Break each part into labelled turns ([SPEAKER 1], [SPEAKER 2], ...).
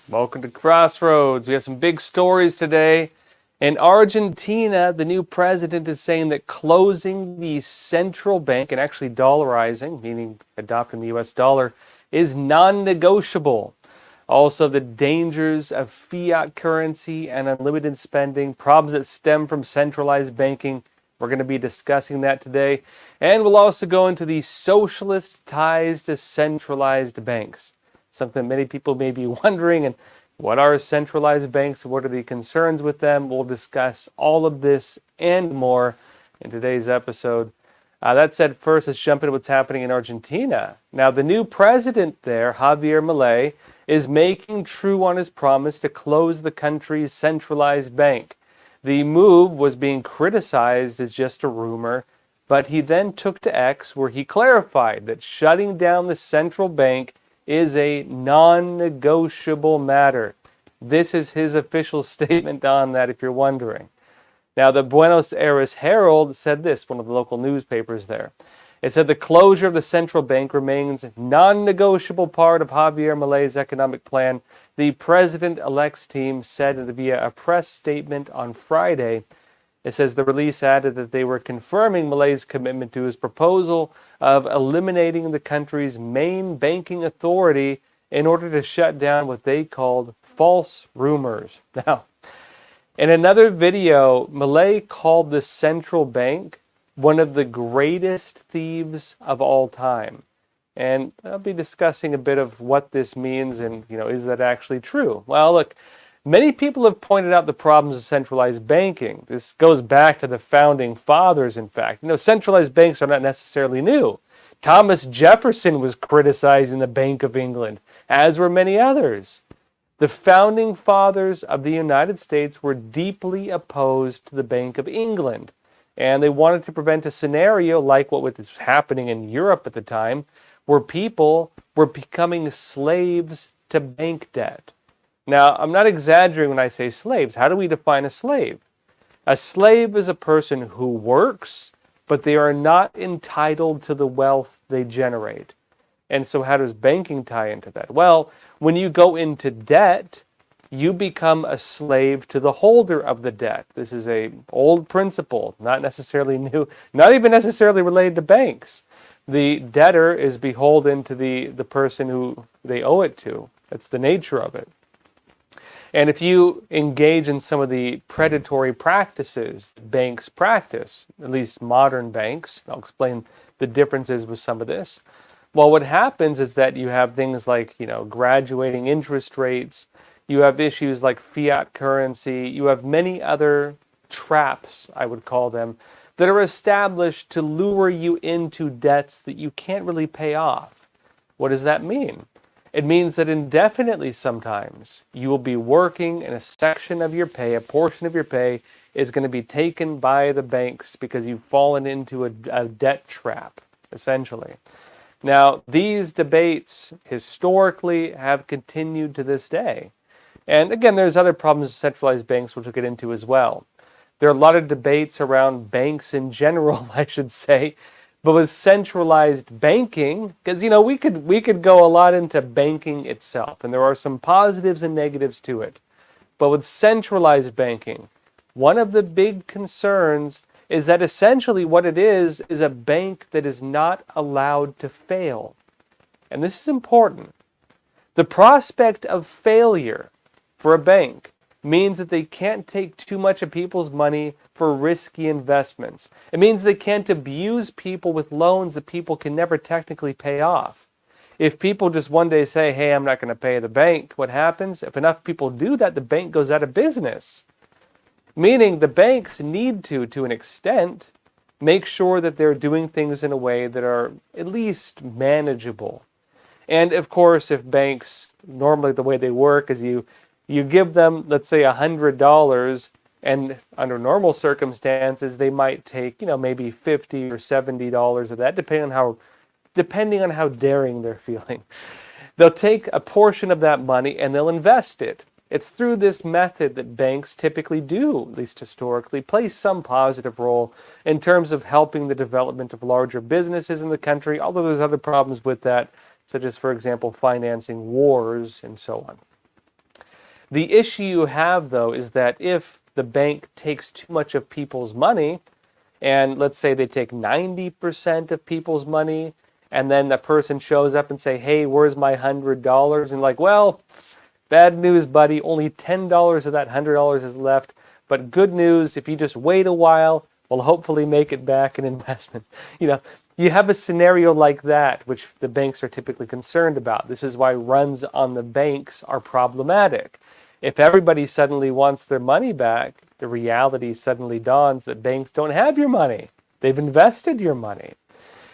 [SPEAKER 1] Welcome to Crossroads. We have some big stories today. In Argentina, the new president is saying that closing the central bank and actually dollarizing, meaning adopting the US dollar, is non-negotiable. Also, the dangers of fiat currency and unlimited spending, problems that stem from centralized banking. We're going to be discussing that today. And we'll also go into the socialist ties to centralized banks. Something many people may be wondering, and what are centralized banks? What are the concerns with them? We'll discuss all of this and more in today's episode. That said, first, let's jump into what's happening in Argentina. Now, the new president there, Javier Milei, is making true on his promise to close the country's centralized bank. The move was being criticized as just a rumor, but he then took to X where he clarified that shutting down the central bank is a non-negotiable matter. This is his official statement on that, if you're wondering. Now, the Buenos Aires Herald said this, one of the local newspapers there. It said the closure of the central bank remains a non-negotiable part of Javier Milei's economic plan. The president-elect's team said via a press statement on Friday. It says the release added that they were confirming Milei's commitment to his proposal of eliminating the country's main banking authority in order to shut down what they called false rumors. Now, in another video, Milei called the central bank one of the greatest thieves of all time. And I'll be discussing a bit of what this means and, is that actually true? Well, look, many people have pointed out the problems of centralized banking. This goes back to the founding fathers, in fact. Centralized banks are not necessarily new. Thomas Jefferson was criticizing the Bank of England, as were many others. The founding fathers of the United States were deeply opposed to the Bank of England, and they wanted to prevent a scenario like what was happening in Europe at the time, where people were becoming slaves to bank debt. Now, I'm not exaggerating when I say slaves. How do we define a slave? A slave is a person who works, but they are not entitled to the wealth they generate. And so how does banking tie into that? Well, when you go into debt, you become a slave to the holder of the debt. This is an old principle, not necessarily new, not even necessarily related to banks. The debtor is beholden to the person who they owe it to. That's the nature of it. And if you engage in some of the predatory practices banks practice, at least modern banks, I'll explain the differences with some of this. Well, what happens is that you have things like, graduating interest rates, you have issues like fiat currency, you have many other traps, I would call them, that are established to lure you into debts that you can't really pay off. What does that mean? It means that indefinitely sometimes you will be working and a section of your pay, a portion of your pay, is going to be taken by the banks because you've fallen into a debt trap, essentially. Now, these debates historically have continued to this day. And again, there's other problems with centralized banks, which we'll get into as well. There are a lot of debates around banks in general, I should say. But with centralized banking, because we could go a lot into banking itself, and there are some positives and negatives to it. But with centralized banking, one of the big concerns is that essentially what it is a bank that is not allowed to fail. And this is important. The prospect of failure for a bank means that they can't take too much of people's money for risky investments. It means they can't abuse people with loans that people can never technically pay off. If people just one day say, hey, I'm not going to pay the bank, what happens? If enough people do that, the bank goes out of business. Meaning the banks need to an extent, make sure that they're doing things in a way that are at least manageable. And of course, if banks, normally the way they work is you give them, let's say, $100, and under normal circumstances, they might take, maybe $50 or $70 of that, depending on how daring they're feeling. They'll take a portion of that money and they'll invest it. It's through this method that banks typically do, at least historically, play some positive role in terms of helping the development of larger businesses in the country, although there's other problems with that, such as, for example, financing wars and so on. The issue you have, though, is that if the bank takes too much of people's money, and let's say they take 90% of people's money, and then the person shows up and say, hey, where's my $100? And like, well, bad news, buddy, only $10 of that $100 is left. But good news, if you just wait a while, we'll hopefully make it back in investment. You have a scenario like that, which the banks are typically concerned about. This is why runs on the banks are problematic. If everybody suddenly wants their money back, the reality suddenly dawns that banks don't have your money. They've invested your money.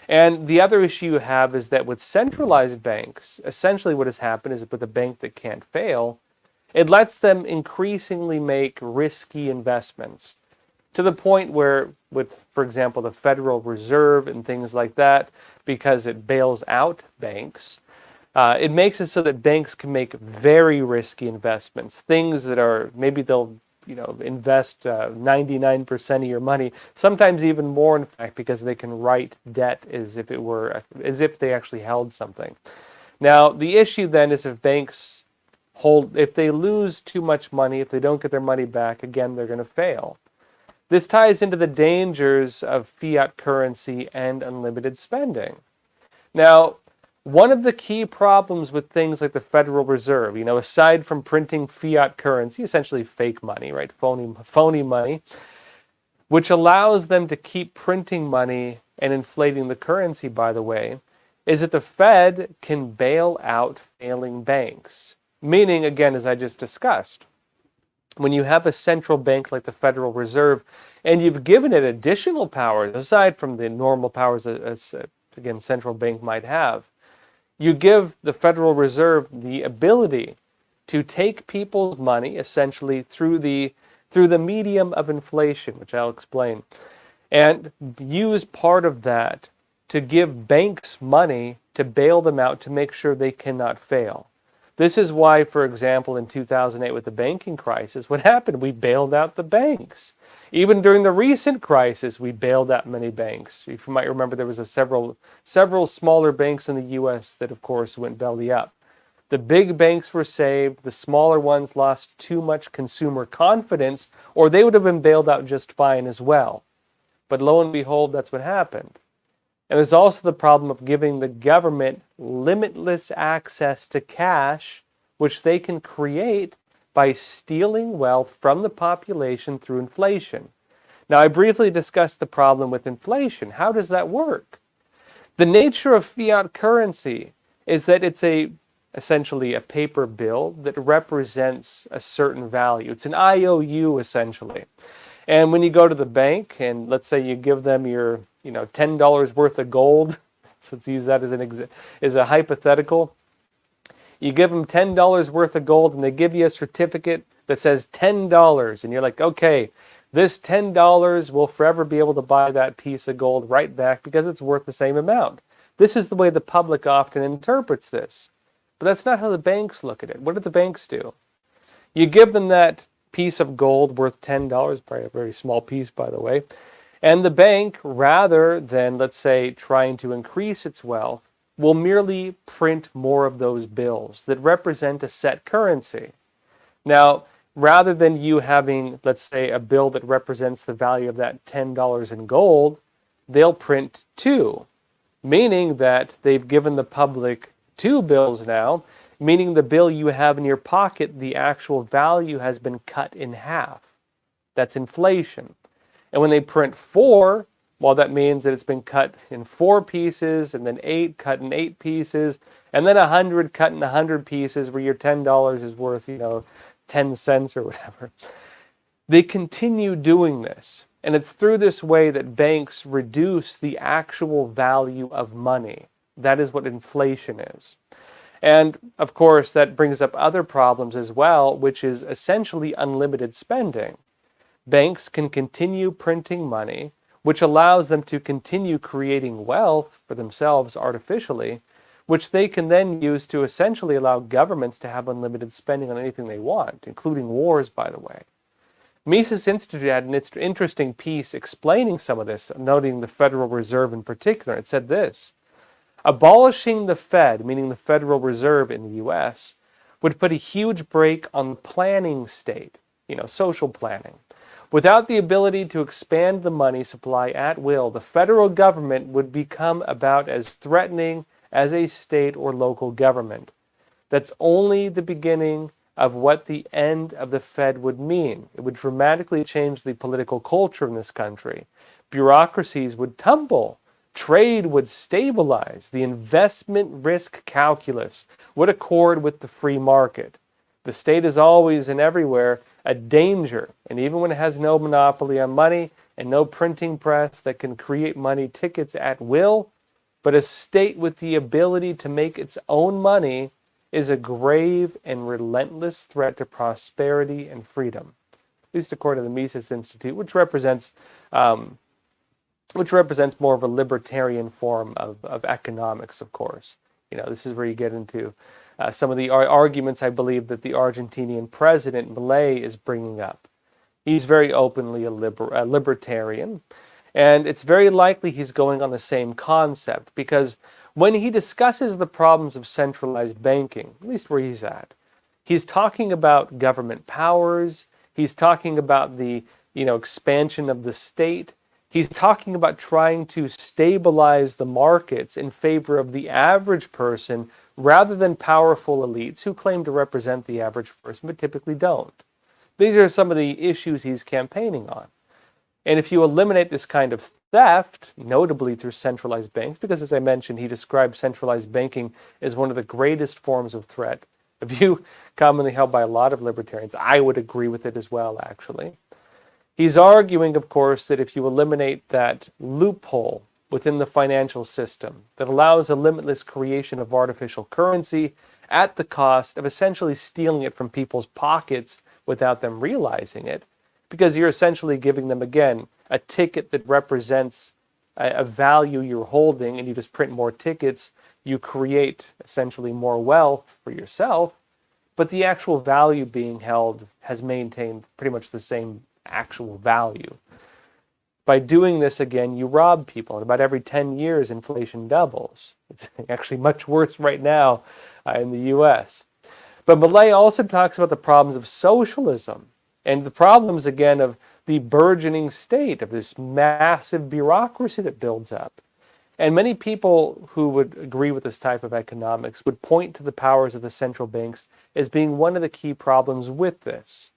[SPEAKER 1] And the other issue you have is that with centralized banks, essentially what has happened is with a bank that can't fail, it lets them increasingly make risky investments to the point where, with, for example, the Federal Reserve and things like that, because it bails out banks, it makes it so that banks can make very risky investments, things that are, maybe they'll invest 99% of your money, sometimes even more, in fact, because they can write debt as if they actually held something. Now, the issue then is if they lose too much money, if they don't get their money back, again, they're going to fail. This ties into the dangers of fiat currency and unlimited spending. Now, one of the key problems with things like the Federal Reserve, aside from printing fiat currency, essentially fake money, right? Phony money, which allows them to keep printing money and inflating the currency, by the way, is that the Fed can bail out failing banks. Meaning, again, as I just discussed, when you have a central bank like the Federal Reserve and you've given it additional powers, aside from the normal powers again, central bank might have, you give the Federal Reserve the ability to take people's money, essentially through the medium of inflation, which I'll explain, and use part of that to give banks money to bail them out to make sure they cannot fail. This is why, for example, in 2008 with the banking crisis, what happened? We bailed out the banks. Even during the recent crisis, we bailed out many banks. If you might remember, there was several smaller banks in the U.S. that, of course, went belly up. The big banks were saved. The smaller ones lost too much consumer confidence, or they would have been bailed out just fine as well. But lo and behold, that's what happened. And there's also the problem of giving the government limitless access to cash, which they can create by stealing wealth from the population through inflation. Now, I briefly discussed the problem with inflation. How does that work? The nature of fiat currency is that it's essentially a paper bill that represents a certain value. It's an IOU, essentially. And when you go to the bank and let's say you give them your $10 worth of gold, so let's use that as a hypothetical. You give them $10 worth of gold and they give you a certificate that says $10. And you're like, okay, this $10 will forever be able to buy that piece of gold right back because it's worth the same amount. This is the way the public often interprets this. But that's not how the banks look at it. What do the banks do? You give them that piece of gold worth $10, probably a very small piece, by the way, and the bank, rather than, let's say, trying to increase its wealth, will merely print more of those bills that represent a set currency. Now, rather than you having, let's say, a bill that represents the value of that $10 in gold, they'll print two, meaning that they've given the public two bills now, meaning the bill you have in your pocket, the actual value has been cut in half. That's inflation. And when they print four, well, that means that it's been cut in 4 pieces, and then 8 cut in 8 pieces, and then 100 cut in 100 pieces, where your $10 is worth, 10 cents or whatever. They continue doing this. And it's through this way that banks reduce the actual value of money. That is what inflation is. And of course, that brings up other problems as well, which is essentially unlimited spending. Banks can continue printing money, which allows them to continue creating wealth for themselves artificially, which they can then use to essentially allow governments to have unlimited spending on anything they want, including wars, by the way. Mises Institute had an interesting piece explaining some of this, noting the Federal Reserve in particular. It said this: abolishing the Fed, meaning the Federal Reserve in the U.S., would put a huge brake on the planning state, social planning. Without the ability to expand the money supply at will, the federal government would become about as threatening as a state or local government. That's only the beginning of what the end of the Fed would mean. It would dramatically change the political culture in this country. Bureaucracies would tumble. Trade would stabilize. The investment risk calculus would accord with the free market. The state is always and everywhere a danger, and even when it has no monopoly on money and no printing press that can create money tickets at will, but a state with the ability to make its own money is a grave and relentless threat to prosperity and freedom, at least according to the Mises Institute, which represents more of a libertarian form of economics, of course. This is where you get into some of the arguments I believe that the Argentinian president, Milei, is bringing up. He's very openly a libertarian, and it's very likely he's going on the same concept, because when he discusses the problems of centralized banking, at least where he's at, he's talking about government powers, he's talking about the expansion of the state, he's talking about trying to stabilize the markets in favor of the average person rather than powerful elites who claim to represent the average person but typically don't. These are some of the issues he's campaigning on. And if you eliminate this kind of theft, notably through centralized banks, because as I mentioned, he described centralized banking as one of the greatest forms of threat, a view commonly held by a lot of libertarians. I would agree with it as well, actually. He's arguing, of course, that if you eliminate that loophole within the financial system that allows a limitless creation of artificial currency at the cost of essentially stealing it from people's pockets without them realizing it, because you're essentially giving them, again, a ticket that represents a value you're holding, and you just print more tickets, you create essentially more wealth for yourself, but the actual value being held has maintained pretty much the same actual value. By doing this, again, you rob people, and about every 10 years, inflation doubles. It's actually much worse right now in the U.S. But Milei also talks about the problems of socialism, and the problems, again, of the burgeoning state, of this massive bureaucracy that builds up. And many people who would agree with this type of economics would point to the powers of the central banks as being one of the key problems with this.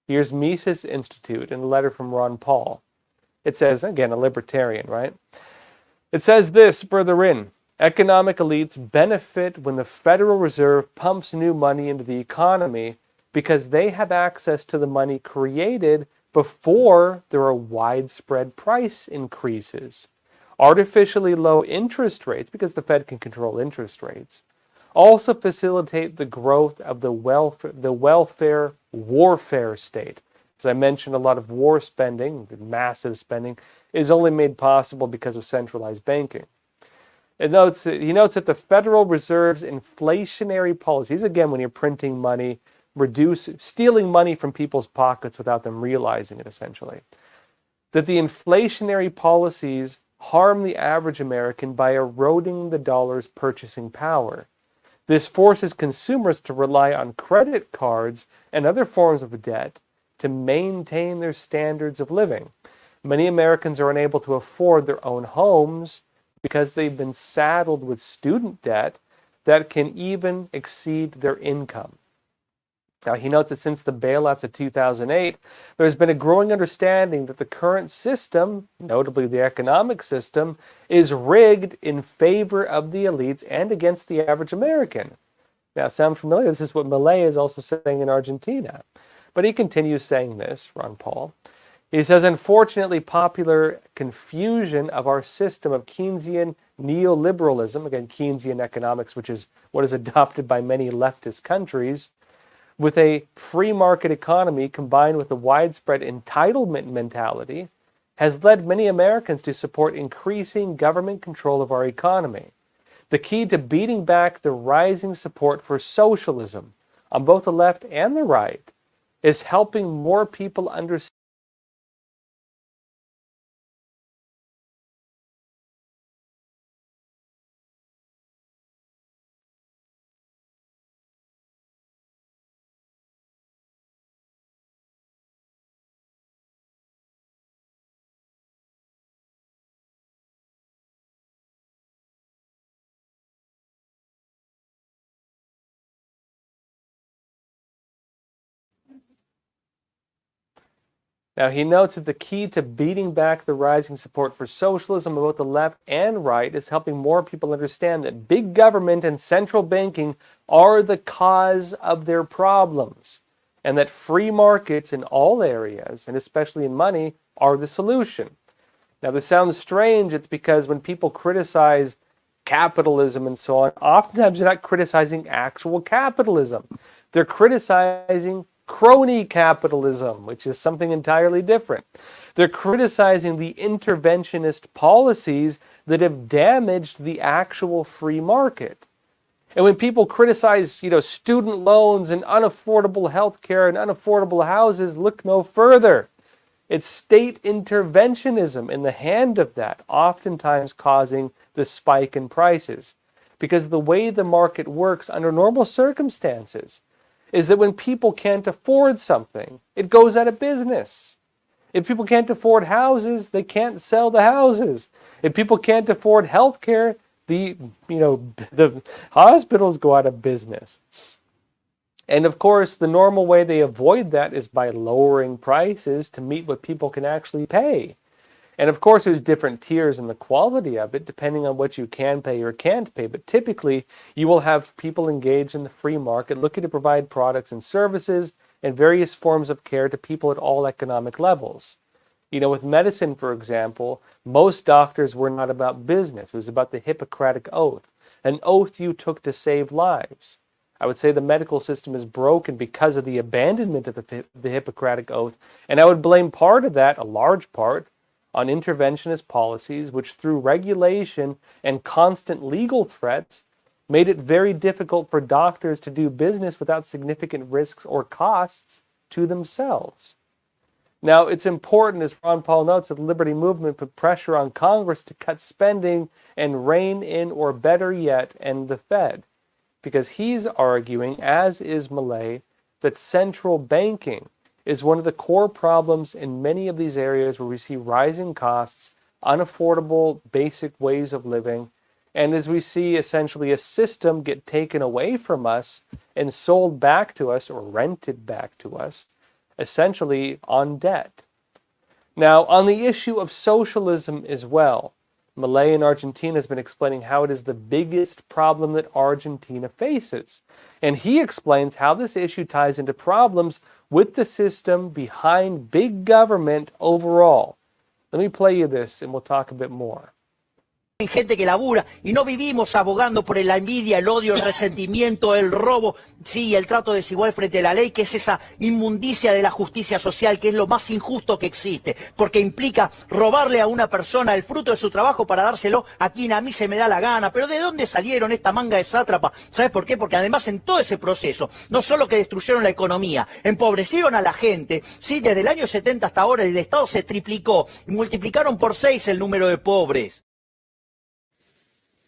[SPEAKER 1] Here's Mises Institute in a letter from Ron Paul. It says, again, a libertarian, right? It says this further in: economic elites benefit when the Federal Reserve pumps new money into the economy because they have access to the money created before there are widespread price increases. Artificially low interest rates, because the Fed can control interest rates, also facilitate the growth of the welfare warfare state. As I mentioned, a lot of war spending, massive spending, is only made possible because of centralized banking. He notes that the Federal Reserve's inflationary policies, again, when you're printing money, stealing money from people's pockets without them realizing it, essentially, that the inflationary policies harm the average American by eroding the dollar's purchasing power. This forces consumers to rely on credit cards and other forms of debt to maintain their standards of living. Many Americans are unable to afford their own homes because they've been saddled with student debt that can even exceed their income. Now, he notes that since the bailouts of 2008, there's been a growing understanding that the current system, notably the economic system, is rigged in favor of the elites and against the average American. Now, sound familiar? This is what Milei is also saying in Argentina. But he continues saying this, Ron Paul. He says, unfortunately, popular confusion of our system of Keynesian neoliberalism, again, Keynesian economics, which is what is adopted by many leftist countries, with a free market economy combined with a widespread entitlement mentality, has led many Americans to support increasing government control of our economy. The key to beating back the rising support for socialism on both the left and the right is helping more people understand Now, he notes that the key to beating back the rising support for socialism on both the left and right is helping more people understand that big government and central banking are the cause of their problems, and that free markets in all areas, and especially in money, are the solution. Now, this sounds strange. It's because when people criticize capitalism and so on, oftentimes they're not criticizing actual capitalism. They're criticizing crony capitalism, which is something entirely different. They're criticizing the interventionist policies that have damaged the actual free market. And when people criticize, student loans and unaffordable health care and unaffordable houses, look no further. It's state interventionism in the hand of that, oftentimes causing the spike in prices. Because the way the market works under normal circumstances is that when people can't afford something, it goes out of business. If people can't afford houses, they can't sell the houses. If people can't afford health care, the hospitals go out of business. And of course, the normal way they avoid that is by lowering prices to meet what people can actually pay. And of course, there's different tiers in the quality of it, depending on what you can pay or can't pay. But typically, you will have people engaged in the free market looking to provide products and services and various forms of care to people at all economic levels. With medicine, for example, most doctors were not about business. It was about the Hippocratic Oath, an oath you took to save lives. I would say the medical system is broken because of the abandonment of the Hippocratic Oath. And I would blame part of that, a large part, on interventionist policies, which through regulation and constant legal threats made it very difficult for doctors to do business without significant risks or costs to themselves. Now, it's important, as Ron Paul notes, that the Liberty Movement put pressure on Congress to cut spending and rein in, or better yet, end the Fed. Because he's arguing, as is Milei, that central banking is one of the core problems in many of these areas where we see rising costs, unaffordable basic ways of living, and as we see essentially a system get taken away from us and sold back to us or rented back to us, essentially on debt. Now, on the issue of socialism as well, Milei in Argentina has been explaining how it is the biggest problem that Argentina faces. And he explains how this issue ties into problems with the system behind big government overall. Let me play you this and we'll talk a bit more.
[SPEAKER 2] Gente que labura y no vivimos abogando por la envidia, el odio, el resentimiento, el robo, sí, el trato desigual frente a la ley, que es esa inmundicia de la justicia social, que es lo más injusto que existe, porque implica robarle a una persona el fruto de su trabajo para dárselo a quien a mí se me da la gana. Pero ¿de dónde salieron esta manga de sátrapa? ¿Sabes por qué? Porque además en todo ese proceso, no solo que destruyeron la economía, empobrecieron a la gente, sí, desde el año 70 hasta ahora el Estado se triplicó y multiplicaron por 6 el número de pobres.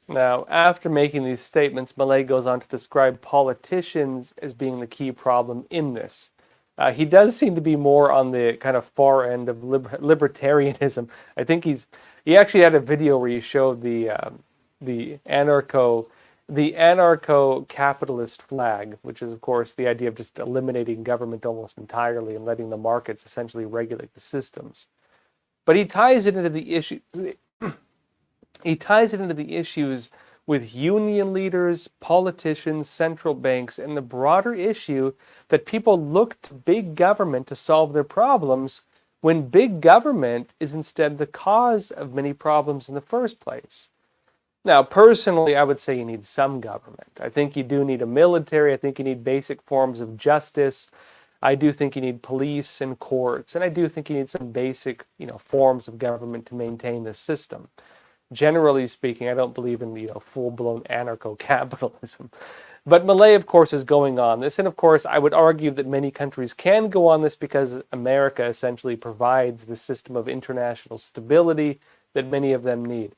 [SPEAKER 1] Now, after making these statements, Milei goes on to describe politicians as being the key problem in this. He does seem to be more on the kind of far end of libertarianism. I think he actually had a video where he showed the anarcho-capitalist flag, which is of course the idea of just eliminating government almost entirely and letting the markets essentially regulate the systems. But he ties it into the issue. He ties it into the issues with union leaders, politicians, central banks, and the broader issue that people look to big government to solve their problems when big government is instead the cause of many problems in the first place. Now, personally, I would say you need some government. I think you do need a military. I think you need basic forms of justice. I do think you need police and courts. And I do think you need some basic, forms of government to maintain the system. Generally speaking, I don't believe in full-blown anarcho-capitalism. But Milei, of course, is going on this. And of course, I would argue that many countries can go on this because America essentially provides the system of international stability that many of them need.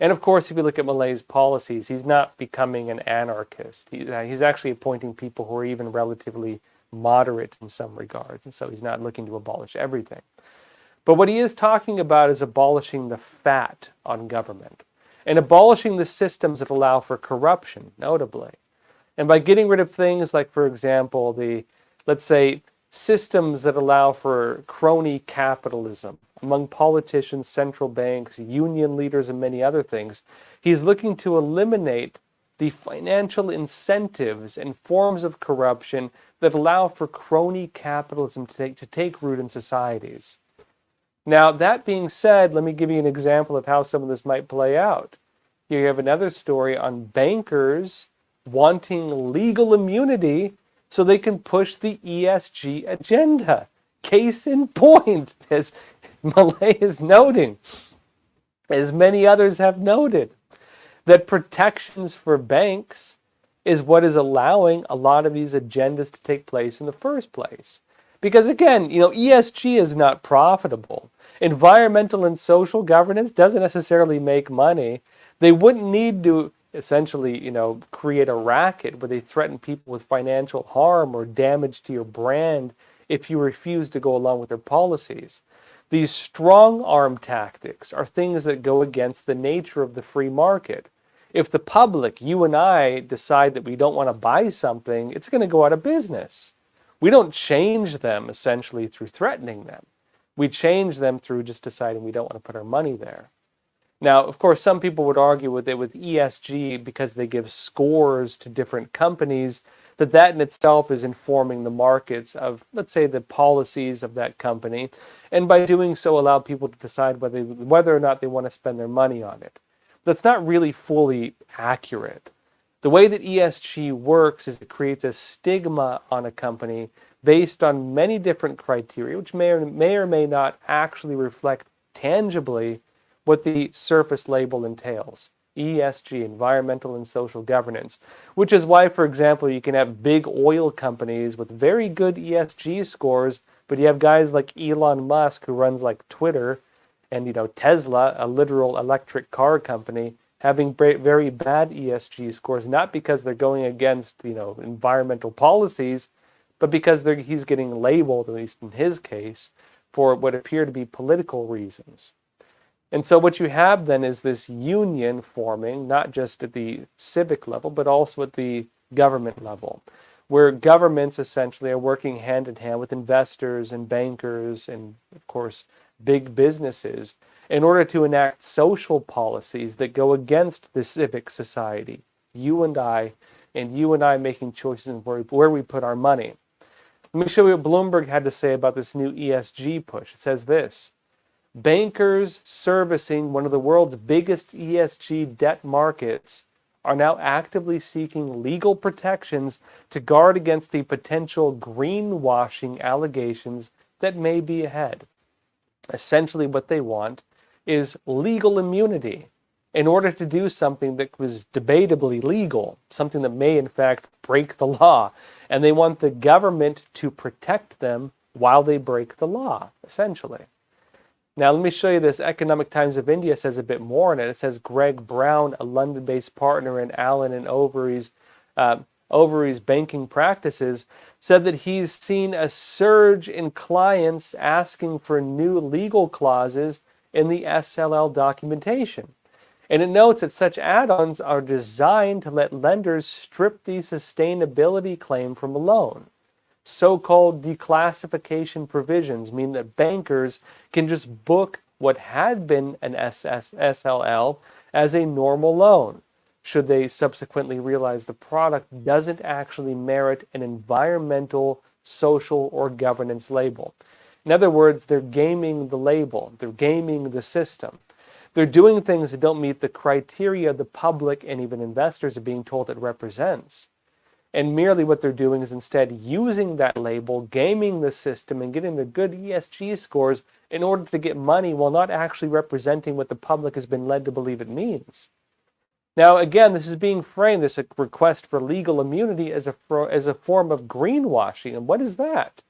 [SPEAKER 1] And of course, if you look at Milei's policies, he's not becoming an anarchist. He's actually appointing people who are even relatively moderate in some regards. And so he's not looking to abolish everything. But what he is talking about is abolishing the fat on government and abolishing the systems that allow for corruption, notably. And by getting rid of things like, for example, let's say, systems that allow for crony capitalism among politicians, central banks, union leaders, and many other things. He's looking to eliminate the financial incentives and forms of corruption that allow for crony capitalism to take root in societies. Now, that being said, let me give you an example of how some of this might play out. Here you have another story on bankers wanting legal immunity so they can push the ESG agenda. Case in point, as Milei is noting, as many others have noted, that protections for banks is what is allowing a lot of these agendas to take place in the first place. Because again, ESG is not profitable. Environmental and social governance doesn't necessarily make money. They wouldn't need to essentially, create a racket where they threaten people with financial harm or damage to your brand if you refuse to go along with their policies. These strong arm tactics are things that go against the nature of the free market. If the public, you and I, decide that we don't want to buy something, it's going to go out of business. We don't change them essentially through threatening them. We change them through just deciding we don't want to put our money there. Now, of course, some people would argue with ESG because they give scores to different companies, that in itself is informing the markets of, let's say, the policies of that company, and by doing so allow people to decide whether or not they want to spend their money on it. That's not really fully accurate. The way that ESG works is it creates a stigma on a company based on many different criteria, which may or may not actually reflect tangibly what the surface label entails. ESG, environmental and social governance, which is why, for example, you can have big oil companies with very good ESG scores, but you have guys like Elon Musk, who runs like Twitter, and Tesla, a literal electric car company, having very bad ESG scores, not because they're going against environmental policies, but because he's getting labeled, at least in his case, for what appear to be political reasons. And so what you have then is this union forming, not just at the civic level, but also at the government level, where governments essentially are working hand in hand with investors and bankers and, of course, big businesses in order to enact social policies that go against the civic society, you and I making choices in where we put our money. Let me show you what Bloomberg had to say about this new ESG push. It says this: bankers servicing one of the world's biggest ESG debt markets are now actively seeking legal protections to guard against the potential greenwashing allegations that may be ahead. Essentially, what they want is legal immunity in order to do something that was debatably legal, something that may in fact break the law. And they want the government to protect them while they break the law, essentially. Now, let me show you this. Economic Times of India says a bit more on it. It says Greg Brown, a London-based partner in Allen and Overy's banking practices, said that he's seen a surge in clients asking for new legal clauses in the SLL documentation. And it notes that such add-ons are designed to let lenders strip the sustainability claim from a loan. So-called declassification provisions mean that bankers can just book what had been an SLL as a normal loan, should they subsequently realize the product doesn't actually merit an environmental, social, or governance label. In other words, they're gaming the label. They're gaming the system. They're doing things that don't meet the criteria the public and even investors are being told it represents. And merely what they're doing is instead using that label, gaming the system, and getting the good ESG scores in order to get money while not actually representing what the public has been led to believe it means. Now, again, this is being framed as a request for legal immunity as a form of greenwashing. And what is that?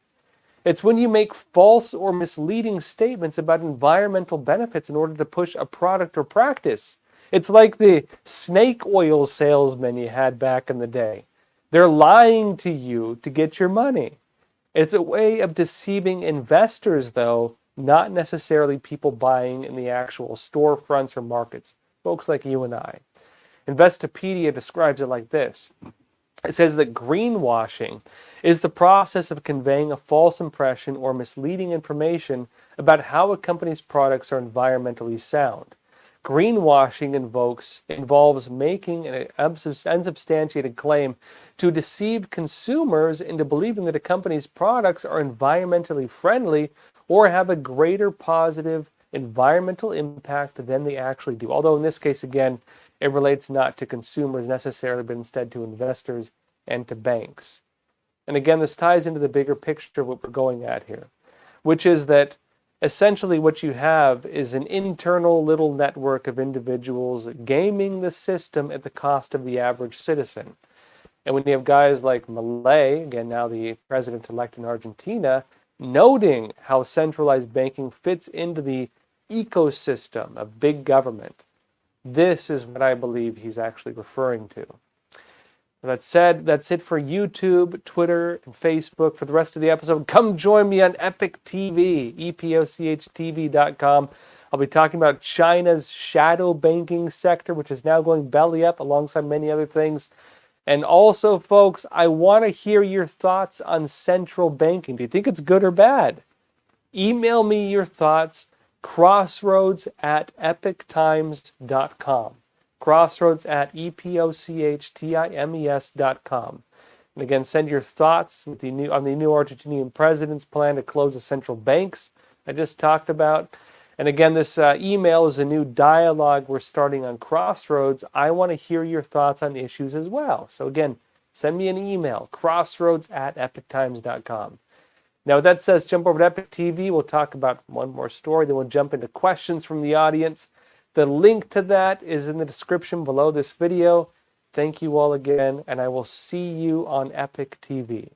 [SPEAKER 1] It's when you make false or misleading statements about environmental benefits in order to push a product or practice. It's like the snake oil salesman you had back in the day. They're lying to you to get your money. It's a way of deceiving investors, though, not necessarily people buying in the actual storefronts or markets, folks like you and I. Investopedia describes it like this. It says that greenwashing is the process of conveying a false impression or misleading information about how a company's products are environmentally sound. Greenwashing involves making an unsubstantiated claim to deceive consumers into believing that a company's products are environmentally friendly or have a greater positive environmental impact than they actually do. Although in this case, again, it relates not to consumers necessarily, but instead to investors and to banks. And again, this ties into the bigger picture of what we're going at here, which is that essentially what you have is an internal little network of individuals gaming the system at the cost of the average citizen. And when you have guys like Milei, again now the president-elect in Argentina, noting how centralized banking fits into the ecosystem of big government, this is what I believe he's actually referring to. That said, that's it for YouTube, Twitter, and Facebook. For the rest of the episode, come join me on Epoch TV, EpochTV.com. I'll be talking about China's shadow banking sector, which is now going belly up alongside many other things. And also, folks, I want to hear your thoughts on central banking. Do you think it's good or bad? Email me your thoughts, crossroads@epochtimes.com. crossroads@epochtimes.com. And again, send your thoughts on the new Argentinian president's plan to close the central banks I just talked about. And again, this email is a new dialogue we're starting on Crossroads. I want to hear your thoughts on issues as well. So again, send me an email, crossroads@epochtimes.com. Now, with that said, jump over to Epoch TV. We'll talk about one more story. Then we'll jump into questions from the audience. The link to that is in the description below this video. Thank you all again, and I will see you on Epoch TV.